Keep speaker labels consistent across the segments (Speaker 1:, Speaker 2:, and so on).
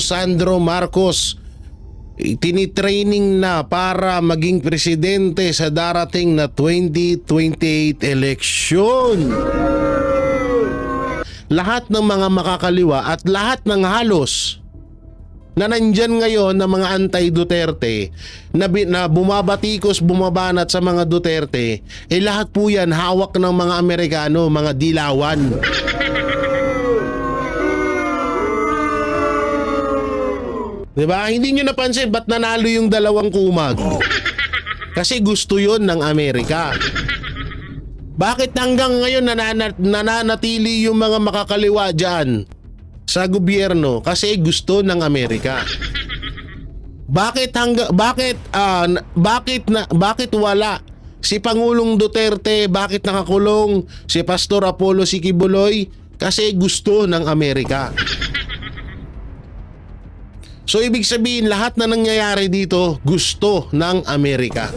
Speaker 1: Sandro Marcos tinitraining na para maging presidente sa darating na 2028 eleksyon. Lahat ng mga makakaliwa at lahat ng halos na nandyan ngayon na mga anti-Duterte na bumabatikos, bumabanat sa mga Duterte, lahat po yan hawak ng mga Amerikano, mga dilawan. Diba? Hindi nyo napansin ba't nanalo yung dalawang kumag? Kasi gusto yon ng Amerika. Bakit hanggang ngayon nananatili yung mga makakaliwa dyan sa gobyerno? Kasi gusto ng Amerika. Bakit wala si Pangulong Duterte? Bakit nakakulong si Pastor Apollo Sikibuloy? Kasi gusto ng Amerika. So ibig sabihin lahat na nangyayari dito gusto ng Amerika.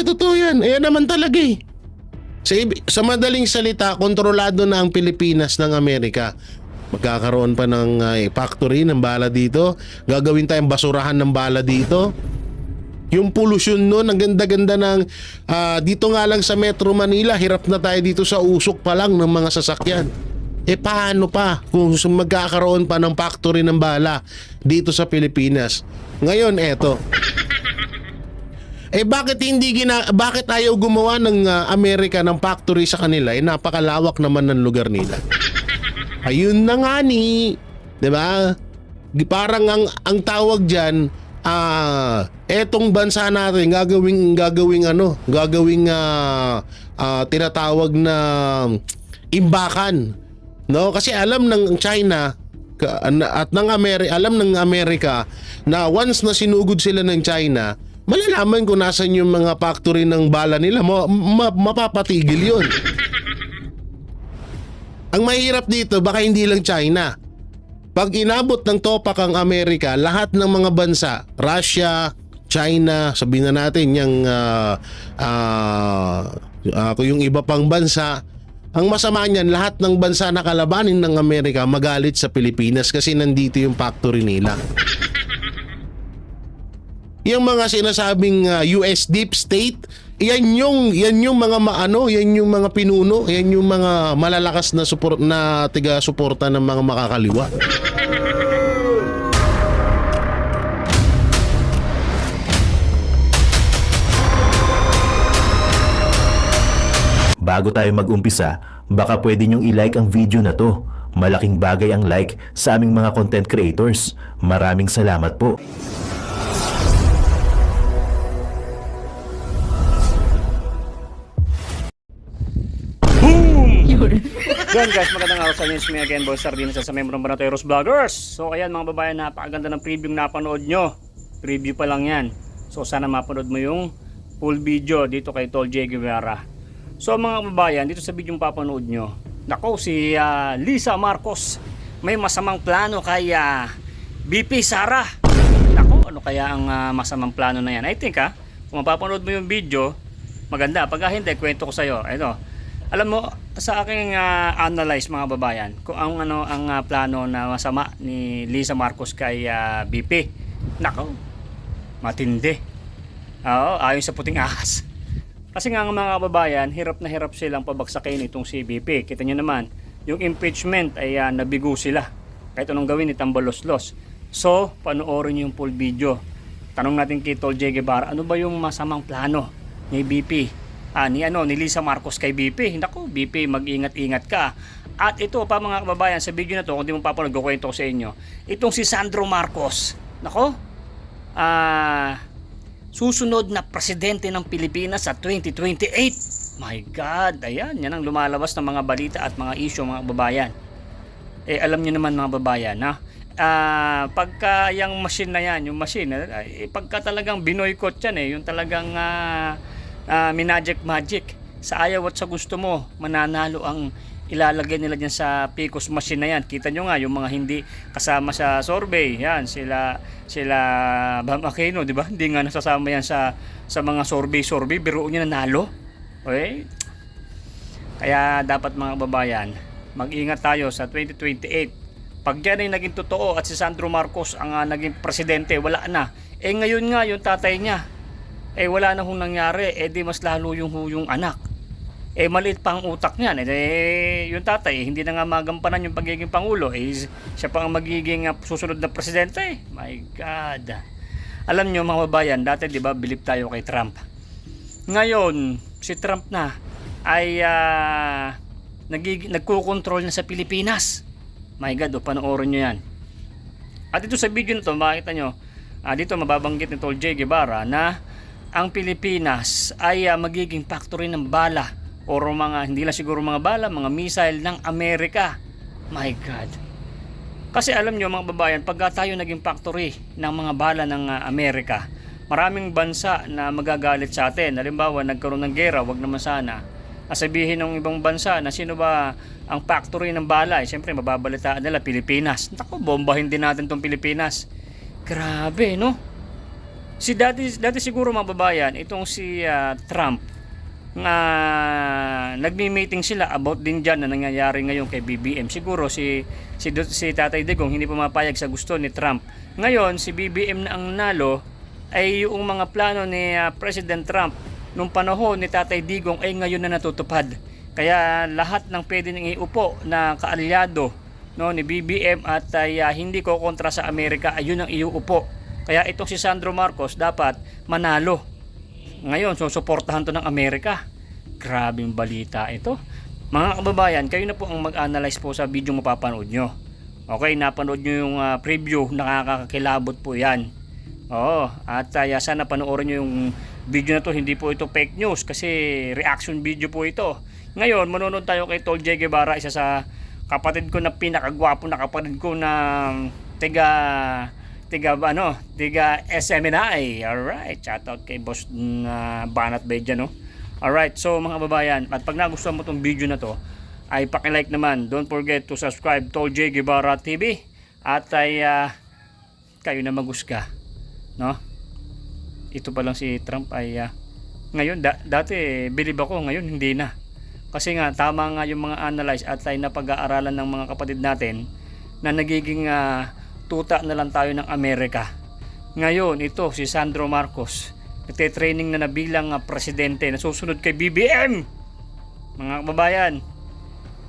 Speaker 1: Totoo yan. Ayan naman talaga eh. Sa madaling salita, kontrolado na ang Pilipinas ng Amerika. Magkakaroon pa ng factory ng bala dito. Gagawin tayong basurahan ng bala dito. Yung pollution nun, ang ganda-ganda ng dito nga lang sa Metro Manila, hirap na tayo dito sa usok pa lang ng mga sasakyan. Paano pa kung magkakaroon pa ng factory ng bala dito sa Pilipinas? Ngayon, eto. Bakit ayaw gumawa ng Amerika ng factory sa kanila? Napakalawak naman ng lugar nila. Ayun na nga ni, 'di ba? Parang ang tawag diyan, etong bansa natin gagawing tinatawag na imbakan. No, kasi alam ng China at alam ng Amerika na once na sinugod sila ng China, malalaman kung nasan yung mga factory ng bala nila, mapapatigil yun. Ang mahirap dito, baka hindi lang China. Pag inabot ng topak ang Amerika, lahat ng mga bansa, Russia, China, sabihin na natin yung iba pang bansa, ang masama niyan, lahat ng bansa na kalabanin ng Amerika magalit sa Pilipinas kasi nandito yung factory nila. Yung mga sinasabing US deep state, yan yung mga yan yung mga pinuno, yan yung mga malalakas na tiga-suporta ng mga makakaliwa.
Speaker 2: Bago tayo mag-umpisa, baka pwede nyong i-like ang video na to. Malaking bagay ang like sa aming mga content creators. Maraming salamat po.
Speaker 3: Yan guys, magandang araw sa inyo. It's me again, Boy Sardines sa membrong Banateros Vloggers. So ayan mga babayan, napakaganda ng preview na napanood nyo. Preview pa lang yan. So sana mapanood mo yung full video dito kay Tol J. Guevara. So mga babayan, dito sa video yung papanood nyo, nako si Lisa Marcos may masamang plano kay BP Sara. Nako, ano kaya ang masamang plano na yan? I think kung mapapanood mo yung video, maganda. Pag hindi, kwento ko sa'yo. Ito, alam mo, sa aking analyze mga babayan, kung ang plano na masama ni Lisa Marcos kay BP, nako, matindi. Oo, ayon sa puting ahas. Kasi nga mga babayan, hirap na hirap silang pabagsakin itong si BP. Kita nyo naman, yung impeachment ay nabigo sila. Kahit anong gawin, itambalos-los. So, panoorin yung full video. Tanong natin kay Tol J. Guevara, ano ba yung masamang plano ni BP? Ni Lisa Marcos kay BP. Naku, BP, mag-ingat-ingat ka. At ito pa mga kababayan, sa video na to, kung di mo papanood, kukwento ko sa inyo. Itong si Sandro Marcos, nako, susunod na presidente ng Pilipinas sa 2028. My God, ayan, yan ang lumalabas ng mga balita at mga issue mga kababayan. Alam niyo naman mga kababayan, pagka yung machine na yan, yung machine, pagka talagang binoykot yan, yung talagang magic sa ayaw at sa gusto mo, mananalo ang ilalagay nila dyan sa PCOS machine na yan. Kita nyo nga yung mga hindi kasama sa survey, yan sila Bam Aquino, di ba? Hindi nga nasasama yan sa mga survey, biro niya nanalo. Okay? Kaya dapat mga babayan, mag-ingat tayo sa 2028. Pag yan ay naging totoo at si Sandro Marcos ang naging presidente, wala na. Ngayon nga yung tatay niya, wala na hong nangyari, di mas lalo yung anak. Maliit pa ang utak niyan. Yung tatay, hindi na nga magampanan yung pagiging pangulo. Siya pa ang magiging susunod na presidente. My God. Alam nyo mga babayan, dati di ba bilib tayo kay Trump. Ngayon, si Trump na ay nagkukontrol na sa Pilipinas. My God, panoorin nyo yan. At ito sa video na to, makita nyo, dito mababanggit ni Tol J. Guevara na ang Pilipinas ay magiging factory ng bala o mga, hindi lang siguro mga bala, mga missile ng Amerika. My God. Kasi alam nyo mga babayan, pag tayo naging factory ng mga bala ng Amerika, maraming bansa na magagalit sa atin. Halimbawa, nagkaroon ng gera, wag naman sana. Sabihin ng ibang bansa na sino ba ang factory ng bala? Siyempre, mababalitaan nila Pilipinas. Naku, bombahin din natin tong Pilipinas. Grabe, no? Dati siguro mga babayan, itong si Trump, nga nagmi-meeting sila about din dyan na nangyayari ngayon kay BBM. Siguro si Tatay Digong hindi pumapayag sa gusto ni Trump. Ngayon, si BBM na ang nalo ay yung mga plano ni President Trump nung panahon ni Tatay Digong ay ngayon na natutupad. Kaya lahat ng pwede nang iupo na kaalyado ni BBM at hindi ko kontra sa Amerika, ayun ang iuupo. Kaya itong si Sandro Marcos dapat manalo. Ngayon, susuportahan to ng Amerika. Grabing balita ito. Mga kababayan, kayo na po ang mag-analyze po sa video mapapanood nyo. Okay, napanood nyo yung preview, nakakakilabot po yan. Oo, at sana panoorin nyo yung video na to. Hindi po ito fake news kasi reaction video po ito. Ngayon, manonood tayo kay Tol J. Guevara, isa sa kapatid ko na pinakagwapo na kapatid ko na tiga SMNI. Alright, shoutout kay Boss Banat Bedja, no? Alright, so mga babayan, at pag nagustuhan mo tong video na to, ay pakilike naman. Don't forget to subscribe Tol J. Guevara TV. At kayo na magusga, no? Ito pa lang si Trump ay ngayon, dati bilib ako, ngayon hindi na. Kasi nga, tama nga yung mga analyze at ay napag-aaralan ng mga kapatid natin na nagiging tuta na lang tayo ng Amerika. Ngayon, ito si Sandro Marcos, nagte-training na bilang presidente na susunod kay BBM. Mga kababayan,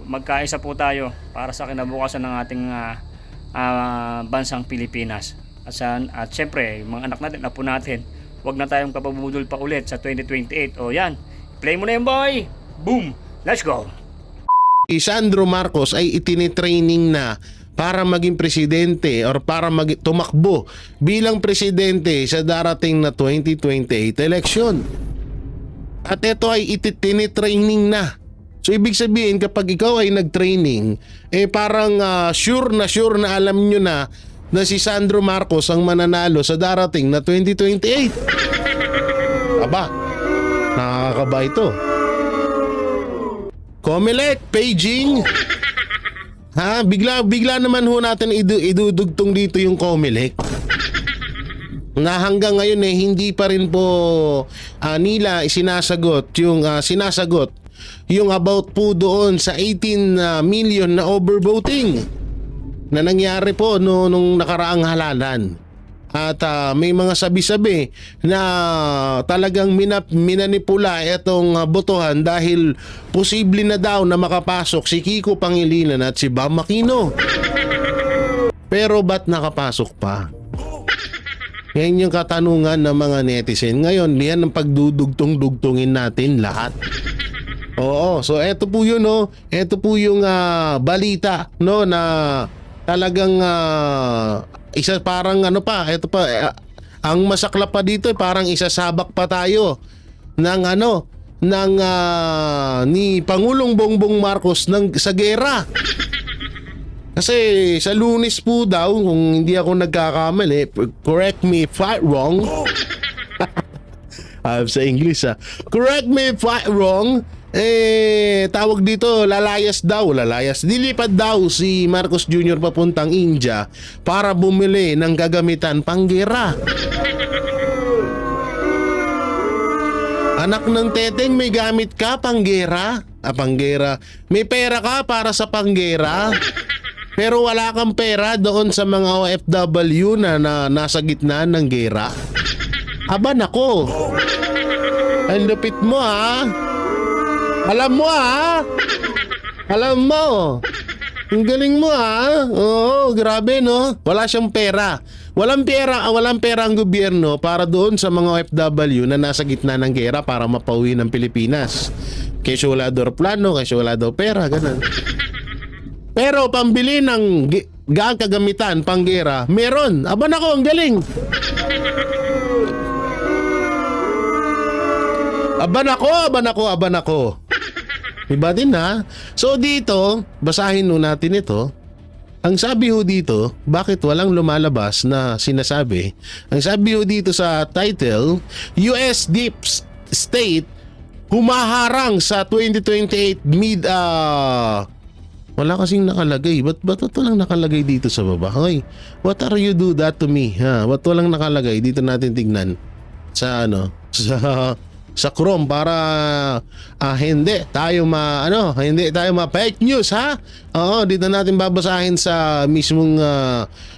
Speaker 3: magkaisa po tayo para sa kinabukasan ng ating bansang Pilipinas. At syempre, mga anak natin, apo natin, huwag na tayong kapabudol pa ulit sa 2028. O yan, play mo na yan, boy! Boom! Let's go!
Speaker 1: Si Sandro Marcos ay itinitraining na para maging presidente or para tumakbo bilang presidente sa darating na 2028 election. At ito ay itinitraining na. So ibig sabihin, kapag ikaw ay nagtraining, parang sure na alam nyo na si Sandro Marcos ang mananalo sa darating na 2028. Aba, nakakaba ito. Comelec, paging. Bigla naman ho natin idudugtong dito yung Comelec. Na hanggang ngayon hindi pa rin po nila sinasagot yung about po doon sa 18 million na overvoting na nangyari po nung nakaraang halalan. At may mga sabi-sabi na talagang minanipula itong botohan dahil posible na daw na makapasok si Kiko Pangilinan at si Bam Aquino. Pero ba't nakapasok pa? Yan yung katanungan ng mga netizen. Ngayon, yan ang pagdudugtong-dugtungin natin lahat. Oo, so eto po yun, no? Eto po yung balita, no, na talagang isa parang eto pa, ang masaklap pa dito, parang isasabak pa tayo ng ni Pangulong Bongbong Marcos sa gera. Kasi sa Lunes po daw, kung hindi ako nagkakamali, correct me if I'm wrong. Sa English correct me if I'm wrong. Tawag dito, dilipad daw si Marcos Jr. papuntang India para bumili ng gagamitan panggera. Anak ng teteng, may gamit ka panggera? Panggera. May pera ka para sa panggera, pero wala kang pera doon sa mga OFW na nasa gitna ng gera. Aba nako. Ang lupit mo ha. Alam mo ha. Alam mo. Ang galing mo ha. Oo, grabe no. Wala siyang pera. Walang pera ang gobyerno para doon sa mga OFW na nasa gitna ng gera para mapauwi ng Pilipinas. Kasi wala daw plano, kasi wala daw pera, ganun. Pero pambili ng gaang kagamitan, panggera, meron. Aba nako, ang galing. Aba nako. Iba din ha. So dito, basahin nun natin ito. Ang sabi ho dito, bakit walang lumalabas na sinasabi? Ang sabi ho dito sa title, US Deep State humaharang sa 2028 wala kasing nakalagay. Ba't ito lang nakalagay dito sa baba? Hoy, what are you do that to me? Ha? Ba't walang nakalagay? Dito natin tignan sa sa Chrome para hindi tayo fake news ha. Oo, dito natin babasahin sa mismong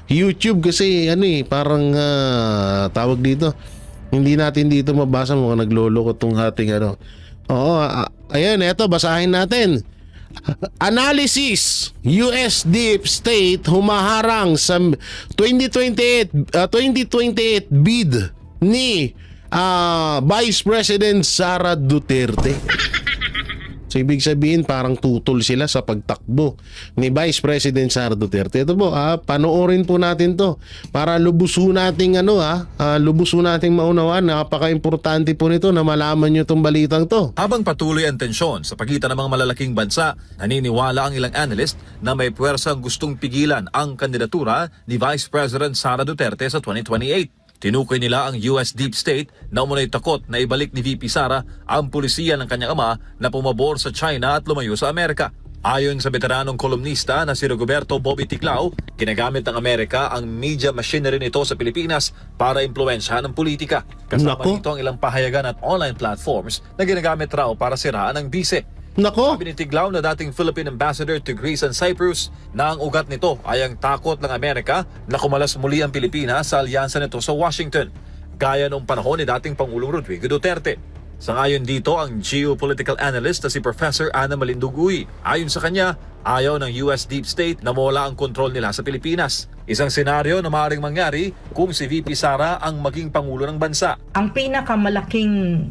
Speaker 1: YouTube kasi parang tawag dito. Hindi natin dito mabasa, mukhang nagloloko tong ating Oo, ayun, eto basahin natin. Analysis, US Deep State humaharang sa 2028 bid ni Vice President Sara Duterte. So ibig sabihin parang tutol sila sa pagtakbo ni Vice President Sara Duterte. Ito po, panoorin po natin to para lubuso nating maunawaan. Napaka-importante po nito na malaman nyo itong balitang to.
Speaker 4: Habang patuloy ang tensyon sa pagitan ng mga malalaking bansa, naniniwala ang ilang analyst na may puwersang gustong pigilan ang kandidatura ni Vice President Sara Duterte sa 2028. Tinukoy nila ang US Deep State na umunay takot na ibalik ni VP Sara ang pulisiya ng kanyang ama na pumabor sa China at lumayo sa Amerika. Ayon sa veteranong kolumnista na si Rigoberto Bobby Ticlao, ginagamit ng Amerika ang media machinery nito sa Pilipinas para impluwensyahan ang politika. Kasama nito ang ilang pahayagan at online platforms na ginagamit raw para siraan ang bise.
Speaker 1: Nako.
Speaker 4: Sabi ni Ticlao na dating Philippine Ambassador to Greece and Cyprus na ang ugat nito ay ang takot ng Amerika na kumalas muli ang Pilipinas sa alyansa nito sa Washington, gaya noong panahon ni dating Pangulong Rodrigo Duterte. Sangayon dito ang geopolitical analyst na si Professor Ana Malinduguy. Ayon sa kanya, ayaw ng US Deep State na mawala ang kontrol nila sa Pilipinas. Isang senaryo na maaaring mangyari kung si VP Sara ang maging Pangulo ng bansa.
Speaker 5: Ang pinakamalaking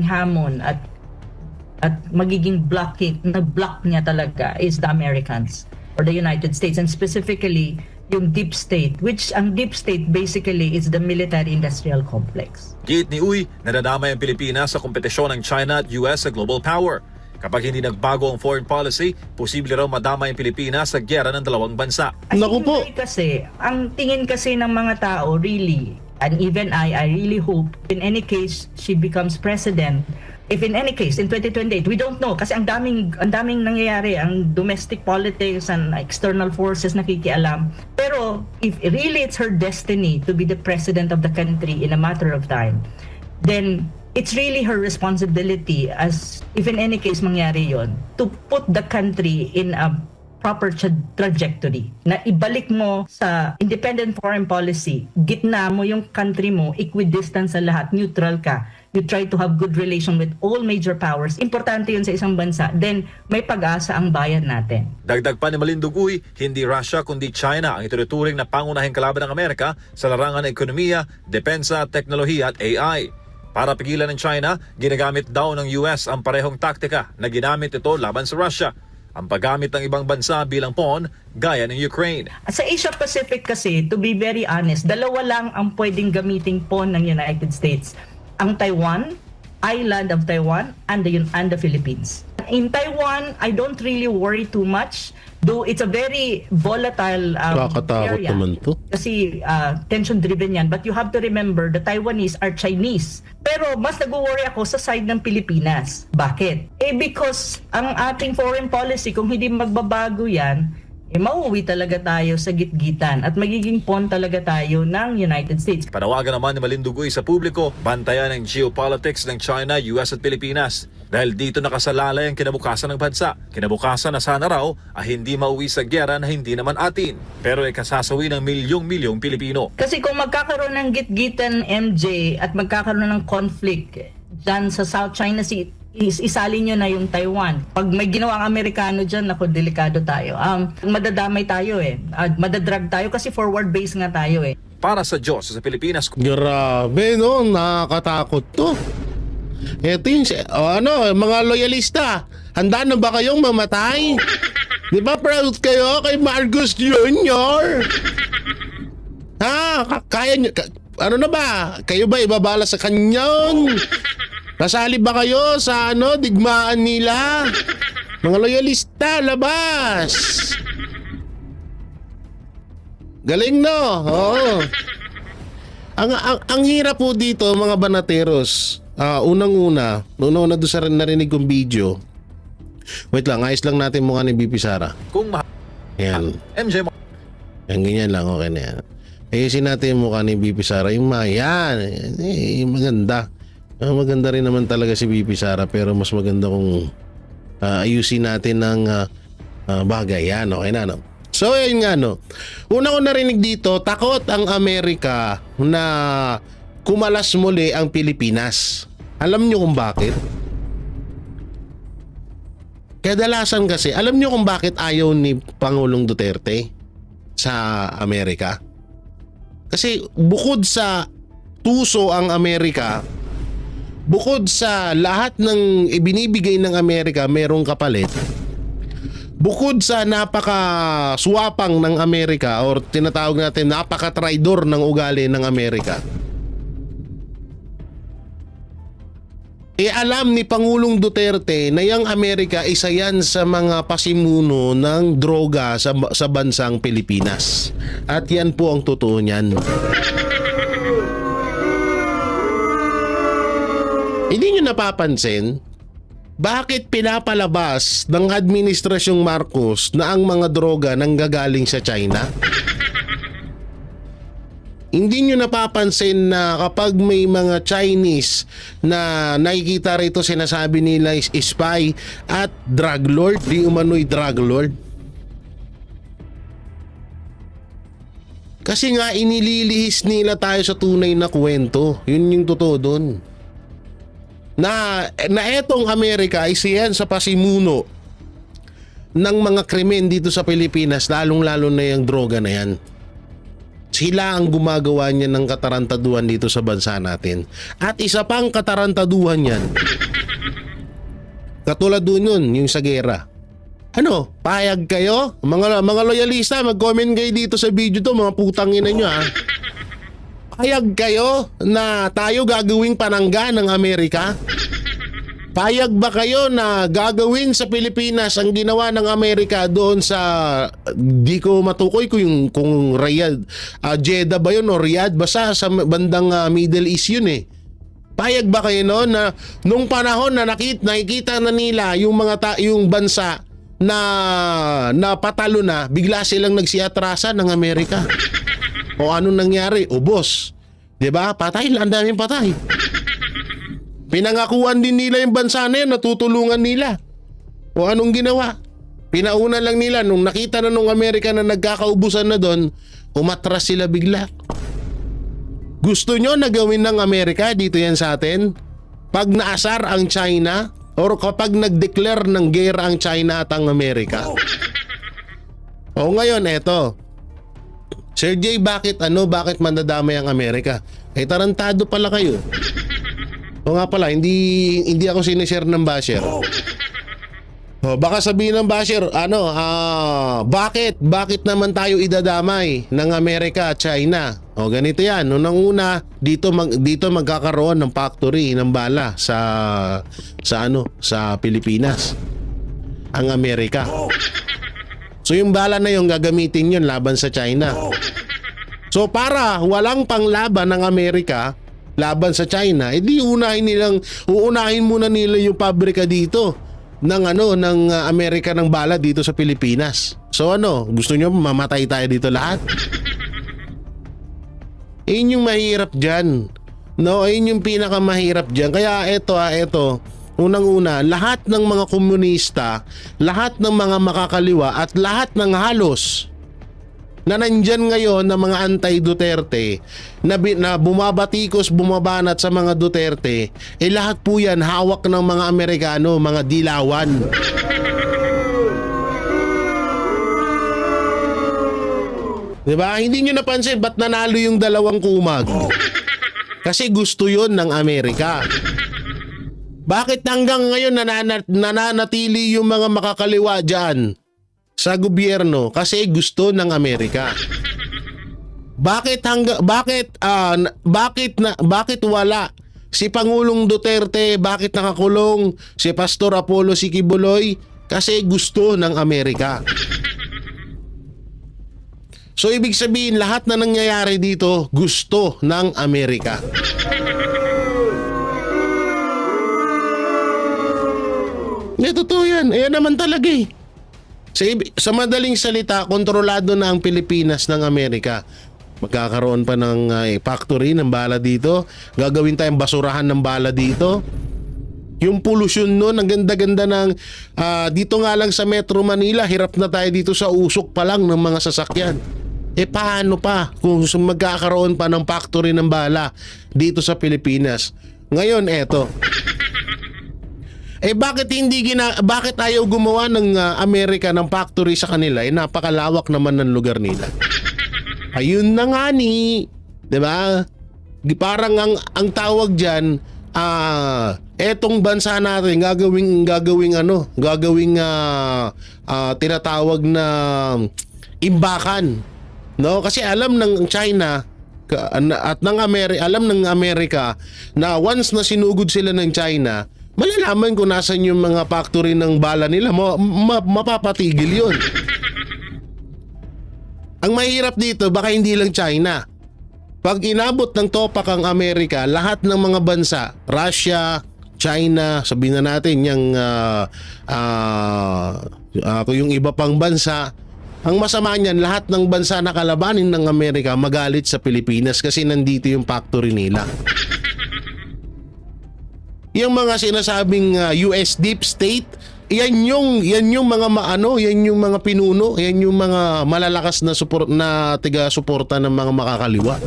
Speaker 5: hamon at magiging block niya talaga is the Americans or the United States, and specifically yung deep state, which ang deep state basically is the military-industrial complex.
Speaker 4: Giit ni Uy, nadadamay ang Pilipinas sa kompetisyon ng China at US sa global power. Kapag hindi nagbago ang foreign policy, posible raw madamay ang Pilipinas sa gyera ng dalawang bansa.
Speaker 1: Naku po.
Speaker 5: Kasi, ang tingin kasi ng mga tao really, and even I really hope in any case she becomes president. If in any case, in 2028, we don't know kasi ang daming nangyayari, ang domestic politics and external forces nakikialam. Pero if really it's her destiny to be the president of the country in a matter of time, then it's really her responsibility, as if in any case mangyari yon, to put the country in a proper trajectory, na ibalik mo sa independent foreign policy, gitna mo yung country mo, equidistant sa lahat, neutral ka, you try to have good relation with all major powers. Importante yun sa isang bansa, then may pag-asa ang bayan natin.
Speaker 4: Dagdag pa ni Malinduguy, hindi Russia kundi China ang itinuturing na pangunahing kalaban ng Amerika sa larangan ng ekonomiya, depensa, teknolohiya at AI. Para pigilan ng China, ginagamit daw ng US ang parehong taktika na ginamit ito laban sa Russia. Ang paggamit ng ibang bansa bilang pawn, gaya ng Ukraine.
Speaker 5: Sa Asia Pacific kasi, to be very honest, dalawa lang ang pwedeng gamiting pawn ng United States. Ang Taiwan, island of Taiwan, and the Philippines. In Taiwan, I don't really worry too much, though it's a very volatile
Speaker 1: Kakatakot
Speaker 5: area.
Speaker 1: naman to.
Speaker 5: Kasi tension-driven yan. But you have to remember, the Taiwanese are Chinese. Pero mas nag-worry ako sa side ng Pilipinas. Bakit? Because ang ating foreign policy, kung hindi magbabago yan, mauwi talaga tayo sa gitgitan at magiging pawn talaga tayo ng United States.
Speaker 4: Panawagan naman ni Malindugoy sa publiko, bantayan ang geopolitics ng China, US at Pilipinas. Dahil dito nakasalalay ang kinabukasan ng bansa. Kinabukasan na sana raw ay hindi mauwi sa gyera na hindi naman atin. Pero ay kasasawi ng milyong-milyong Pilipino.
Speaker 5: Kasi kung magkakaroon ng gitgitan, MJ, at magkakaroon ng conflict dyan sa South China Sea, isali nyo na yung Taiwan. Pag may ginawa ang Amerikano dyan, ako, delikado tayo. Madadamay tayo madadrag tayo kasi forward base nga tayo
Speaker 4: Para sa Diyos sa Pilipinas,
Speaker 1: Grabe, no? Nakakatakot to. Ito yung, mga loyalista. Handa na ba kayong mamatay? Di ba proud kayo kay Marcos Jr.? Kaya nyo, ano na ba? Kayo ba ibabala sa kanyang? Kasali ba kayo sa digmaan nila? Mga loyalista, labas! Galing, no? Oo. Ang hirap po dito, mga banateros. Unang-una doon sa narinig kong video. Wait lang, ayos lang natin mukha ni BP Sara.
Speaker 4: kung
Speaker 1: Ayan.
Speaker 4: MJ mo,
Speaker 1: Yan, ganyan lang, okay na yan. Ayusin natin yung mukha ni BP Sara. Yung yan, maganda. Maganda rin naman talaga si BP Sara, pero mas maganda kung ayusin natin ng bagay. Yan, okay na, no? So, yun nga, no? Una ko narinig dito, takot ang Amerika na kumalas muli ang Pilipinas. Alam nyo kung bakit? Kadalasan kasi, alam nyo kung bakit ayaw ni Pangulong Duterte sa Amerika? Kasi bukod sa tuso ang Amerika, bukod sa lahat ng ibinibigay ng Amerika merong kapalit, bukod sa napaka-swapang ng Amerika or tinatawag natin napaka-traidor ng ugali ng Amerika, alam ni Pangulong Duterte na yung Amerika isa yan sa mga pasimuno ng droga sa bansang Pilipinas. At yan po ang totoo niyan. Hindi nyo napapansin bakit pinapalabas ng Administrasyong Marcos na ang mga droga nanggagaling sa China? Hindi nyo napapansin na kapag may mga Chinese na nakikita rito, sinasabi nila is spy at drug lord, di umano'y drug lord? Kasi nga inililihis nila tayo sa tunay na kwento. Yun yung totoo doon. Na etong Amerika ay siyan sa pasimuno ng mga krimen dito sa Pilipinas, lalong-lalo na yung droga na yan. Sila ang gumagawa niya ng katarantaduhan dito sa bansa natin. At isa pang katarantaduhan yan, katulad doon yun, yung sa gera. Payag kayo? Mga loyalista, mag-comment kayo dito sa video to, mga putang ina nyo ha. Payag kayo na tayo gagawing panangga ng Amerika? Payag ba kayo na gagawin sa Pilipinas ang ginawa ng Amerika doon sa, di ko matukoy kung Riyadh, Jeddah ba yun o Riyadh, basta sa bandang Middle East yun eh. Payag ba kayo noon na nung panahon na nakikita na nila yung yung bansa na patalo na, bigla silang nagsiatrasa ng Amerika? O anong nangyari? Ubos. 'Di ba? Patay, ang daming patay. Pinangakuan din nila yung bansa na yun, natutulungan nila. O anong ginawa? Pinauna lang nila, nung nakita na nung Amerika na nagkakaubusan na doon, umatras sila bigla. Gusto nyo na gawin ng Amerika dito yan sa atin? Pag naasar ang China, or kapag nag-declare ng gera ang China at ang Amerika? O ngayon, eto. Sir Jay, bakit mandadamay ang Amerika? Tarantado pala kayo. O nga pala, hindi ako sinishare ng basher. Baka sabihin ng basher, bakit naman tayo idadamay ng Amerika at China? Ganito yan. Unang-una, dito magkakaroon ng factory ng bala sa Pilipinas. Ang Amerika. So yung bala na yung gagamitin yun laban sa China. So para walang panglaban ng Amerika laban sa China, uunahin muna nila yung pabrika dito. Amerika ng bala dito sa Pilipinas. So ano, gusto nyo mamatay tayo dito lahat? Yun yung mahirap dyan. No, ayun yung pinakamahirap dyan. Kaya eto, unang-una, lahat ng mga komunista, lahat ng mga makakaliwa at lahat ng halos na nandyan ngayon na mga anti-Duterte na bumabatikos, bumabanat sa mga Duterte, lahat po yan hawak ng mga Amerikano, mga dilawan. Diba? Hindi nyo napansin ba't nanalo yung dalawang kumag? Kasi gusto yon ng Amerika. Bakit hanggang ngayon nananatili yung mga makakaliwa dyan sa gobyerno? Kasi gusto ng Amerika. Bakit wala si Pangulong Duterte? Bakit nakakulong si Pastor Apollo Sikibuloy? Kasi gusto ng Amerika. So ibig sabihin lahat na nangyayari dito gusto ng Amerika. Totoo yan. Ayan naman talaga eh. Sa madaling salita, kontrolado na ang Pilipinas ng Amerika. Magkakaroon pa ng factory ng bala dito. Gagawin tayong basurahan ng bala dito. Yung pollution nun, ang ganda-ganda ng dito nga lang sa Metro Manila, hirap na tayo dito sa usok pa lang ng mga sasakyan. Paano pa kung magkakaroon pa ng factory ng bala dito sa Pilipinas? Ngayon eto. Bakit ayaw gumawa ng Amerika ng factory sa kanila? Napakalawak naman ng lugar nila. Ayun na nga ni, 'di ba? Parang ang tawag diyan, etong bansa natin gagawing tinatawag na imbakan. No, kasi alam ng China at ng Amerika na once na sinugod sila ng China, malalaman kung nasan yung mga factory ng bala nila, mapapatigil yun. Ang mahirap dito, baka hindi lang China. Pag inabot ng topak ang Amerika, lahat ng mga bansa, Russia, China, sabihin na natin yung iba pang bansa, ang masama niyan, lahat ng bansa na kalabanin ng Amerika magalit sa Pilipinas kasi nandito yung factory nila. Yung mga sinasabing US deep state, yan yung mga pinuno, yan yung mga malalakas na tiga-suporta ng mga makakaliwa.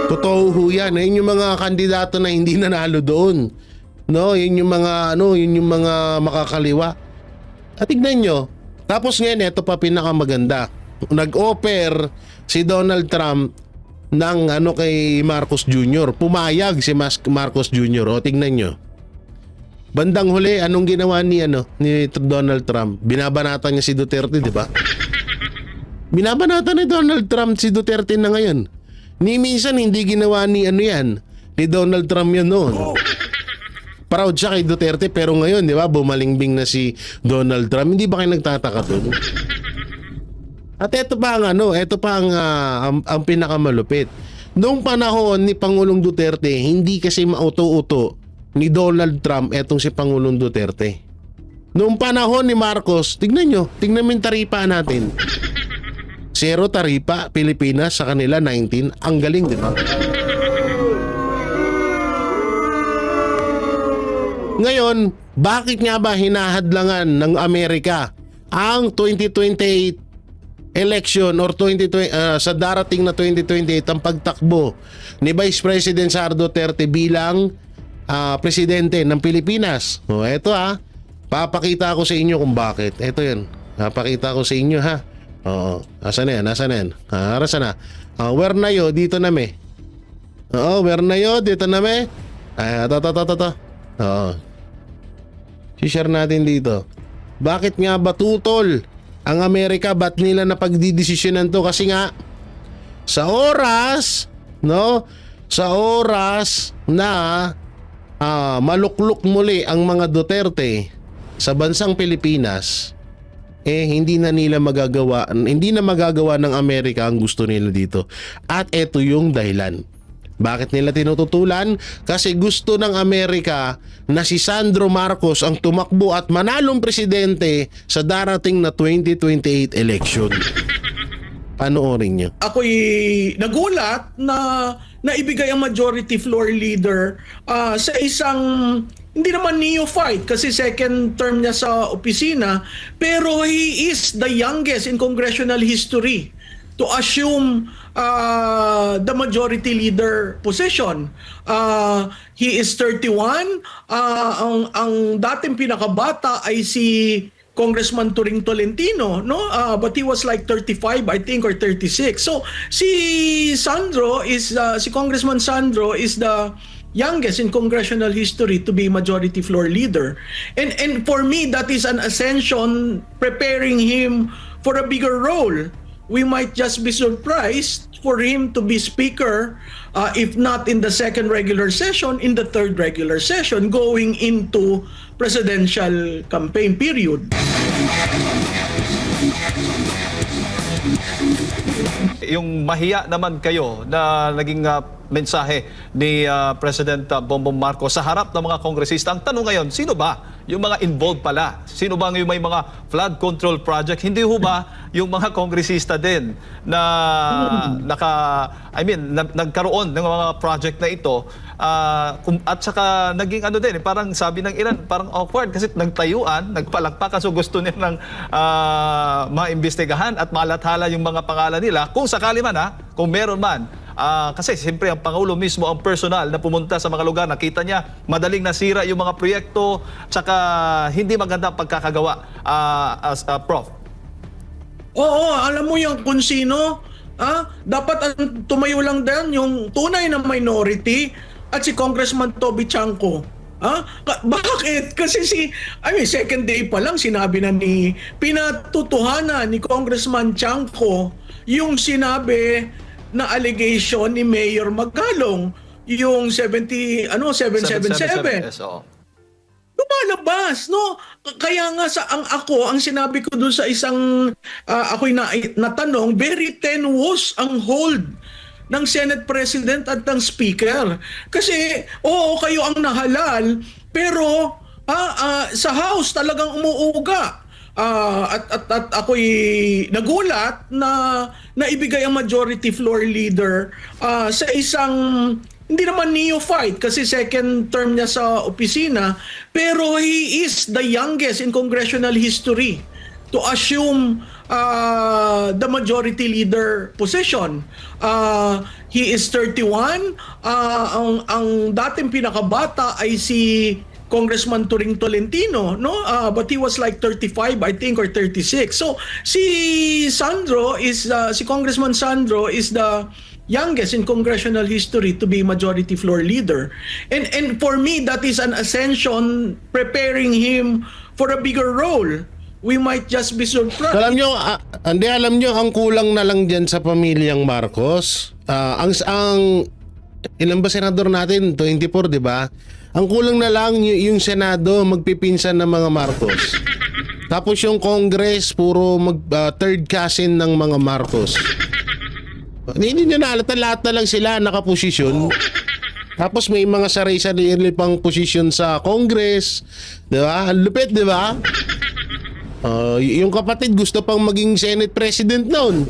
Speaker 1: Totoo ho yan, yan yung mga kandidato na hindi nanalo doon. No, yun yung mga makakaliwa. At tignan nyo. Tapos ngayon, ito pa pinakamaganda. Nag-offer si Donald Trump ng kay Marcos Jr. Pumayag si Marcos Jr. O tignan nyo. Bandang huli, anong ginawa ni Donald Trump? Binabanatan niya si Duterte, di ba? Binabanatan ni Donald Trump si Duterte na ngayon. Ni minsan hindi ginawa ni Donald Trump yan noon. Proud siya kay Duterte pero ngayon, di ba, bumalingbing na si Donald Trump. Hindi ba kayo nagtataka doon? At ito pa ang pinakamalupit. Noong panahon ni Pangulong Duterte, hindi kasi mauto-uto ni Donald Trump etong si Pangulong Duterte. Noong panahon ni Marcos, tignan mo yung taripa natin. 0 taripa, Pilipinas, sa kanila 19. Ang galing, di ba? Ngayon, bakit nga ba hinahadlangan ng Amerika ang 2028 election or sa darating na 2028 ang pagtakbo ni Vice President Sara Duterte bilang presidente ng Pilipinas? O eto papakita ko sa inyo kung bakit. Eto yan, papakita ko sa inyo ha. Oo, asan na yan? Arasa na. Where na yo? Dito na me. Oo, where na yo? Dito na me. Ito. Oo. I-share natin dito. Bakit nga ba tutol ang Amerika? Ba't nila napagdidesisyonan to? Kasi nga sa oras na maluklok muli ang mga Duterte sa bansang Pilipinas, hindi na magagawa ng Amerika ang gusto nila dito. At eto yung dahilan. Bakit nila tinututulan? Kasi gusto ng Amerika na si Sandro Marcos ang tumakbo at manalong presidente sa darating na 2028 election. Panoorin nyo.
Speaker 6: Ako'y nagulat na naibigay ang majority floor leader sa isang hindi naman neophyte kasi second term niya sa opisina, pero he is the youngest in congressional history to assume the majority leader position. He is 31. Ang dating pinakabata ay si Congressman Turing Tolentino, no? But he was like 35, I think, or 36. So si Congressman Sandro is the youngest in congressional history to be majority floor leader. And for me, that is an ascension preparing him for a bigger role. We might just be surprised for him to be speaker, if not in the second regular session, in the third regular session, going into presidential campaign period.
Speaker 7: Yung mahiya naman kayo na naging mensahe ni President Bongbong Marcos sa harap ng mga kongresista. Ang tanong ngayon, sino ba yung mga involved pala? Sino ba yung may mga flood control project? Hindi ho ba yung mga kongresista din na nagkaroon ng mga project na ito at saka naging ano din, parang sabi ng ilan, parang awkward kasi nagtayuan, nagpalakpakan, so gusto nilang maimbestigahan at malathala yung mga pangalan nila kung sakali man kung meron man. Kasi siyempre ang Pangulo mismo ang personal na pumunta sa mga lugar, nakita niya madaling nasira yung mga proyekto tsaka hindi maganda ang pagkakagawa, Prof.
Speaker 6: Oo, alam mo yung kung sino, dapat ang tumayo lang din yung tunay na minority at si Congressman Toby Chanco. Bakit? Kasi second day pa lang sinabi na pinatutuhanan ni Congressman Chanco yung sinabi na allegation ni Mayor Magalong, yung 777.
Speaker 7: Yes, oo.
Speaker 6: Lumalabas, no? Kaya nga ang sinabi ko doon sa isang ako'y natanong, very tenuous ang hold ng Senate President at ng Speaker. Kasi, oo, kayo ang nahalal, pero sa House talagang umuuga. At ako'y nagulat na naibigay ang majority floor leader sa isang hindi naman neophyte kasi second term niya sa opisina, pero he is the youngest in congressional history to assume the majority leader position. He is 31. Ang dating pinakabata ay si Congressman Turing Tolentino, no? But he was like 35, I think, or 36. So si Congressman Sandro is the youngest in congressional history to be majority floor leader. And for me, that is an ascension preparing him for a bigger role. We might just be surprised.
Speaker 1: Alam nyo, ang kulang na lang dyan sa pamilyang Marcos. Ang ilan ba senador natin? 24, di ba? Ang kulang na lang yung Senado magpipinsan ng mga Marcos. Tapos yung Congress puro third cousin ng mga Marcos. Hindi nyo naalata, lahat na lang sila nakaposisyon. Tapos may mga sarili pang posisyon sa Congress. Di ba? Ang lupit, di ba? Yung kapatid gusto pang maging Senate President noon.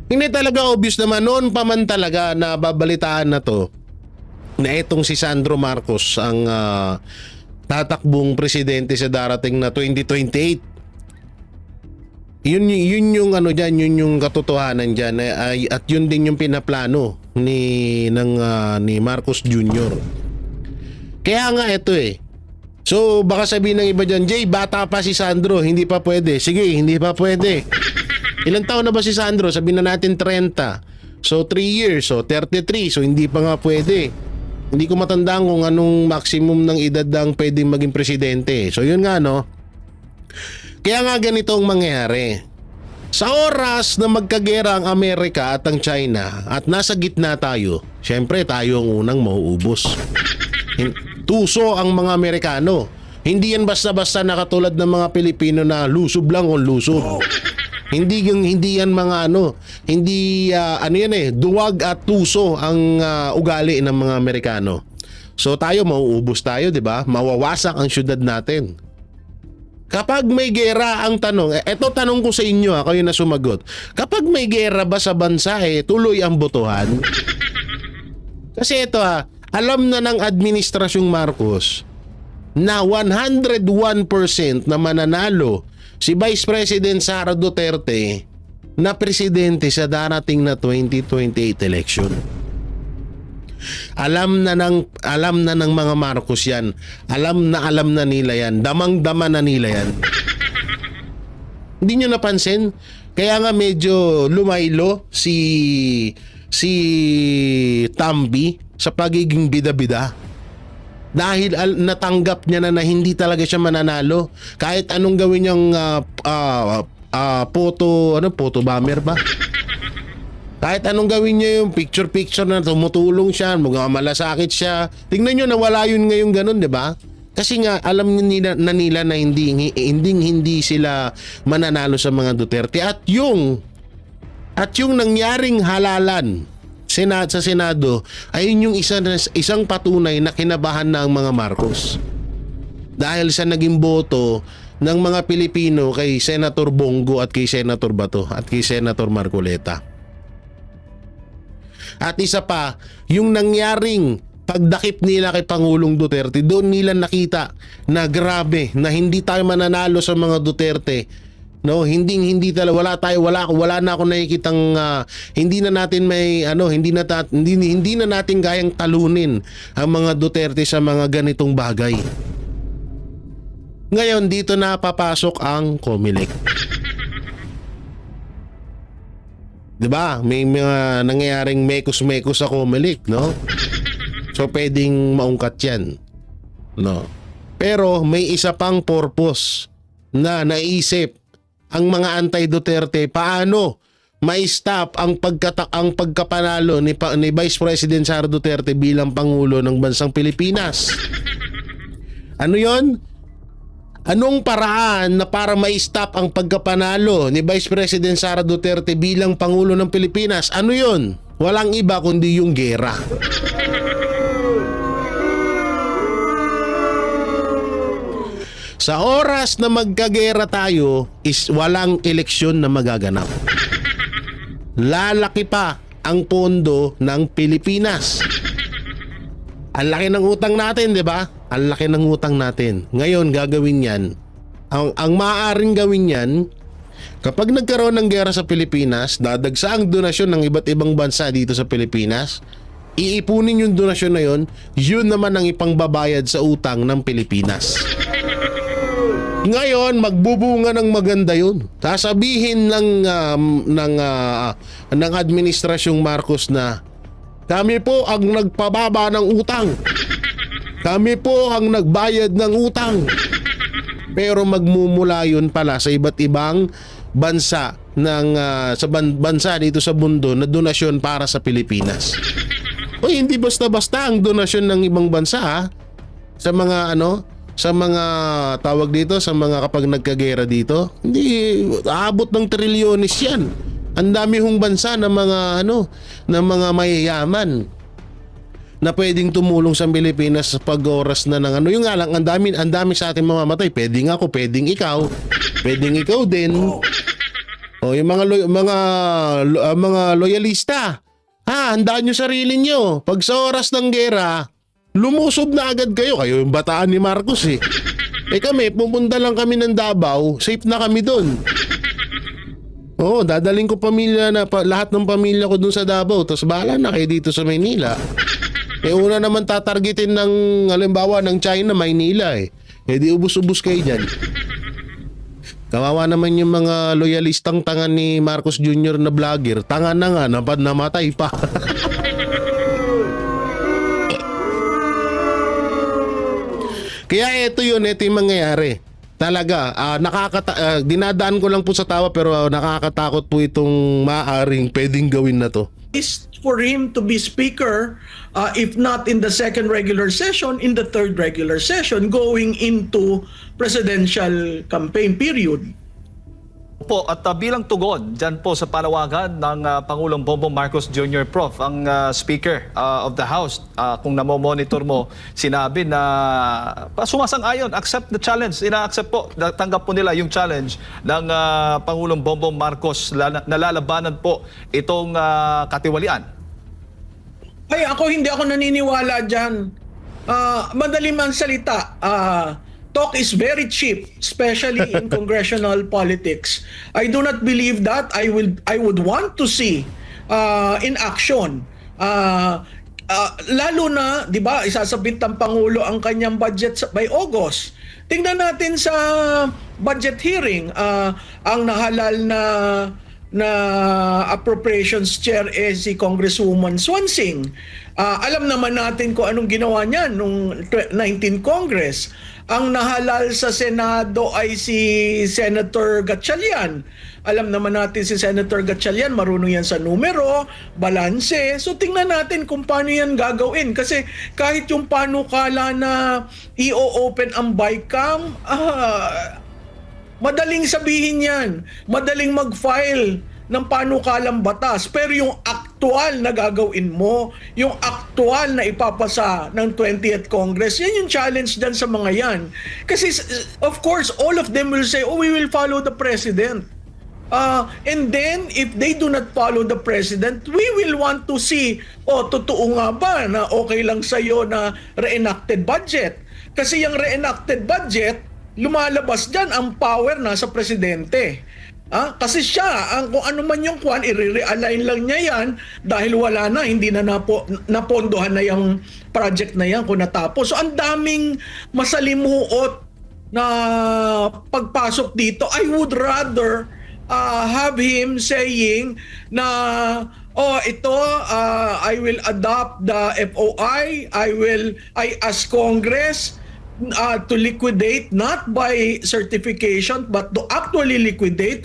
Speaker 1: Hindi talaga obvious naman noon pa man talaga na babalitaan na to na itong si Sandro Marcos ang tatakbong presidente sa darating na 2028. Yun yung ano diyan, yun yung katotohanan diyan at yun din yung pinaplano ni Marcos Jr. Kaya nga ito So baka sabihin ng iba diyan, Jay, bata pa si Sandro, hindi pa pwede. Sige, hindi pa pwede. Ilang taon na ba si Sandro? Sabihin na natin 30. So 3 years, so 33. So hindi pa nga pwede. Hindi ko matandaan kung anong maximum ng edad ang pwedeng maging presidente. So yun nga, no? Kaya nga ganito ang mangyayari. Sa oras na magkagera ang Amerika at ang China at nasa gitna tayo, syempre tayo ang unang mauubos. Tuso ang mga Amerikano. Hindi yan basta-basta nakatulad ng mga Pilipino na lusob lang o lusob. Hindi yan mga hindi duwag at tuso ang ugali ng mga Amerikano. So tayo mauubos tayo, 'di ba? Mawawasak ang syudad natin. Kapag may gera, ang tanong, eto tanong ko sa inyo, kayo na sumagot. Kapag may gera ba sa bansa, tuloy ang botohan? Kasi ito alam na ng administrasyong Marcos na 101% na mananalo si Vice President Sara Duterte na presidente sa darating na 2028 election. Alam na ng mga Marcos yan. Alam na nila yan. Damang-dama na nila yan. Hindi nyo napansin? Kaya nga medyo lumaylo si Tambi sa pagiging bida-bida. Dahil natanggap niya na hindi talaga siya mananalo. Kahit anong gawin niyang photo bomber ba? Kahit anong gawin niya yung picture na tumutulong siya, malasakit siya. Tingnan niyo nawala yun ngayong ganun, 'di ba? Kasi nga alam nila na hindi sila mananalo sa mga Duterte at yung nangyaring halalan sa Senado ayun yung isang patunay na kinabahan na ang mga Marcos. Dahil sa naging boto ng mga Pilipino kay Senator Bongo at kay Senator Bato at kay Senator Marcoleta. At isa pa, yung nangyaring pagdakip nila kay Pangulong Duterte, doon nila nakita na grabe na hindi tayo mananalo sa mga Duterte. No, hindi talaga wala na ako nakikitang hindi na natin kayang talunin ang mga Duterte sa mga ganitong bagay. Ngayon dito na papasok ang COMELEC. 'Di ba? May mga nangyayaring mekos-mekos sa COMELEC, no? So pwedeng maungkat 'yan. No. Pero may isa pang purpose na naisip ang mga anti-Duterte, paano ma-stop ang pagkapanalo ni Vice President Sara Duterte bilang Pangulo ng bansang Pilipinas. Ano 'yon? Anong paraan na para ma-stop ang pagkapanalo ni Vice President Sara Duterte bilang Pangulo ng Pilipinas? Ano yon? Walang iba kundi yung gera. Sa oras na magkagera tayo is walang eleksyon na magaganap. Lalaki pa ang pondo ng Pilipinas. Ang laki ng utang natin, 'di ba? Ang laki ng utang natin. Ngayon gagawin 'yan. Ang maaaring gawin 'yan kapag nagkaroon ng gera sa Pilipinas, dadagsa ang donasyon ng iba't ibang bansa dito sa Pilipinas. Iipunin yung donasyon na 'yon, yun naman ang ipangbabayad sa utang ng Pilipinas. Ngayon, magbubunga ng maganda yun. Sasabihin ng administrasyong Marcos na kami po ang nagpababa ng utang. Kami po ang nagbayad ng utang. Pero magmumula yun pala sa iba't ibang bansa bansa dito sa mundo na donasyon para sa Pilipinas. O hindi basta-basta ang donasyon ng ibang bansa ha. Sa mga tawag dito, sa mga kapag nagkagera dito, hindi aabot ng trilyones 'yan. Ang dami hong bansa ng mga mayayaman na pwedeng tumulong sa Pilipinas sa pag-oras na ng yung nga lang ang dami sa ating mamamatay. Pwedeng ako, pwedeng ikaw din. O yung mga loyalista. Handaan nyo sarili nyo. Pag sa oras ng gera, lumusob na agad kayo. Kayo yung bataan ni Marcos eh. Kami, pupunta lang kami ng Davao, safe na kami doon. Oo, dadaling ko lahat ng pamilya ko dun sa Davao, tapos bahala na kayo dito sa Maynila. Una naman tatargetin ng halimbawa ng China, Maynila eh. Di ubus-ubus kayo dyan. Kawawa naman yung mga loyalistang tanga ni Marcos Jr. na vlogger. Tanga na nga, namatay pa. Kaya ito yung mangyayari. Talaga, dinadaan ko lang po sa tawa pero nakakatakot po itong maaaring pwedeng gawin na to.
Speaker 6: Is for him to be speaker, if not in the second regular session, in the third regular session, going into presidential campaign period.
Speaker 7: Po, at bilang tugon dyan po sa panawagan ng Pangulong Bongbong Marcos Jr. Prof, ang Speaker of the House, kung namomonitor mo, sinabi na sumasang-ayon, accept the challenge, ina-accept po, tanggap po nila yung challenge ng Pangulong Bongbong Marcos na lalabanan po itong katiwalian.
Speaker 6: Ay, hindi ako naniniwala dyan. Madaling ang salita. Talk is very cheap, especially in congressional politics. I do not believe that. I would want to see in action. Lalo na, 'di ba, isasabit ng Pangulo ang kanyang budget by August. Tingnan natin sa budget hearing, ang nahalal na appropriations chair si Congresswoman Swansing. Alam naman natin kung anong ginawa niya nung 19 Congress. Ang nahalal sa Senado ay si Senator Gatchalian. Alam naman natin si Senator Gatchalian, marunong yan sa numero, balanse. So tingnan natin kung paano yan gagawin. Kasi kahit yung panukala na i-open ang BICAM, madaling sabihin yan. Madaling mag-file ng panukalang batas. Pero yung aktual na gagawin mo, yung aktual na ipapasa ng 20th Congress, yan yung challenge dyan sa mga yan. Kasi of course, all of them will say, oh, we will follow the President. And then, if they do not follow the President, we will want to see, totoo nga ba na okay lang sa'yo na reenacted budget? Kasi yung reenacted budget, lumalabas dyan ang power na sa Presidente. Kasi siya, kung ano man yung kwan, i-realign lang niya yan dahil wala na, hindi na napondohan na yung project na yan kung natapos. So, ang daming masalimuot na pagpasok dito. I would rather have him saying na, I will adopt the FOI, I ask Congress to liquidate not by certification but to actually liquidate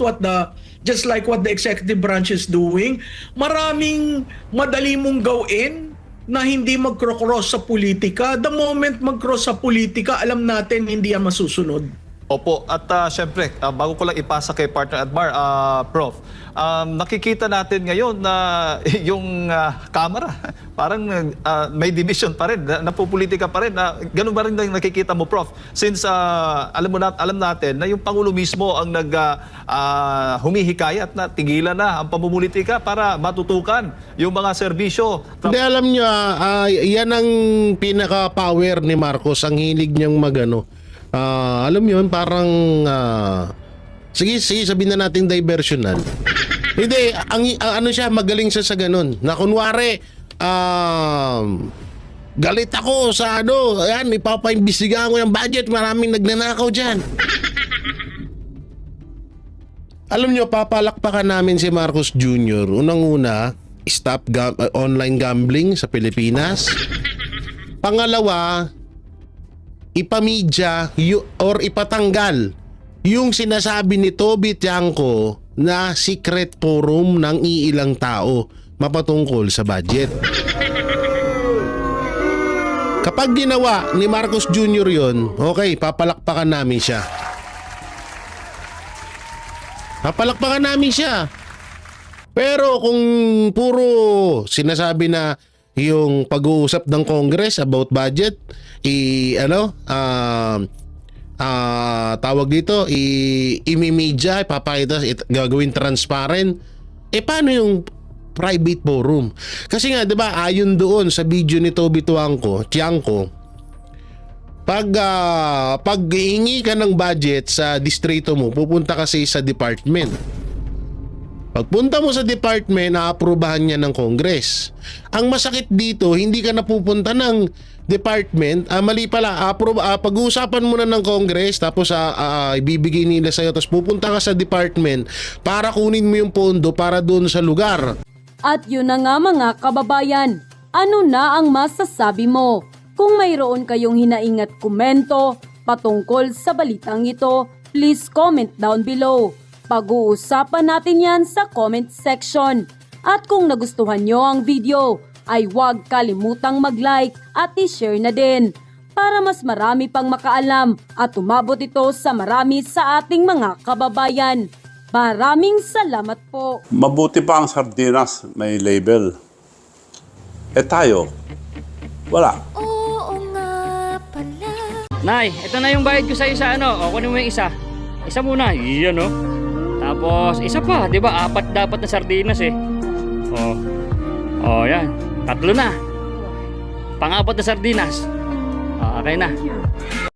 Speaker 6: just like what the executive branch is doing. Maraming madali mong gawin na hindi mag-cross sa politika. The moment mag-cross sa politika, alam natin hindi yan masusunod.
Speaker 7: Opo, at syempre, bago ko lang ipasa kay partner Admar, Prof, nakikita natin ngayon na yung Kamara, parang may division pa rin, napupolitika pa rin. Ganun ba rin na nakikita mo, Prof? Since alam natin na yung Pangulo mismo ang humihikayat na tigilan na ang pamumulitika para matutukan yung mga serbisyo.
Speaker 1: Hindi, alam nyo, yan ang pinaka-power ni Marcos, ang hilig niyang magano. Alam mo yun, parang sige, sabihin na natin diversional. Hindi, ano siya, magaling siya sa ganun. Na kunwari, galit ako sa ayan, ipapaimbestigahan ko yung budget, maraming nagnanakaw dyan. Alam nyo, papalakpakan namin si Marcos Jr. Unang-una, stop online gambling sa Pilipinas. Pangalawa, ipamidya or ipatanggal yung sinasabi ni Toby Tiangco na secret forum ng iilang tao mapatungkol sa budget. Kapag ginawa ni Marcos Jr. yon, okay, papalakpakan namin siya. Papalakpakan namin siya. Pero kung puro sinasabi na yung pag-uusap ng Congress about budget, tawag dito, imimedya, ipapakita, gagawin transparent, paano yung private forum? Kasi nga, 'di ba, ayon doon sa video ni Toby Tiangco, pag hihingi ka ng budget sa distrito mo, pupunta kasi sa department. Pagpunta mo sa department, naaprubahan niya ng Congress. Ang masakit dito, hindi ka napupunta ng department, mali pala, pag-uusapan mo na ng Congress, tapos ibibigay nila sa'yo, tapos pupunta ka sa department para kunin mo yung pondo para doon sa lugar.
Speaker 8: At yun na nga mga kababayan, ano na ang masasabi mo? Kung mayroon kayong hinaing at komento patungkol sa balitang ito, please comment down below. Pag-uusapan natin yan sa comment section. At kung nagustuhan nyo ang video, ay huwag kalimutang mag-like at i-share na din para mas marami pang makaalam at umabot ito sa marami sa ating mga kababayan. Maraming salamat po.
Speaker 9: Mabuti pa ang sardinas, may label. Eh tayo, wala.
Speaker 3: Nay, ito na yung bayad ko sa isa, ano? O, kunin mo yung isa. Isa muna. Iyan, no? Tapos, isa pa. Di ba? 4 dapat na sardinas, eh. O, yan. 3 na. Pang-4 na sardinas. O, okay na.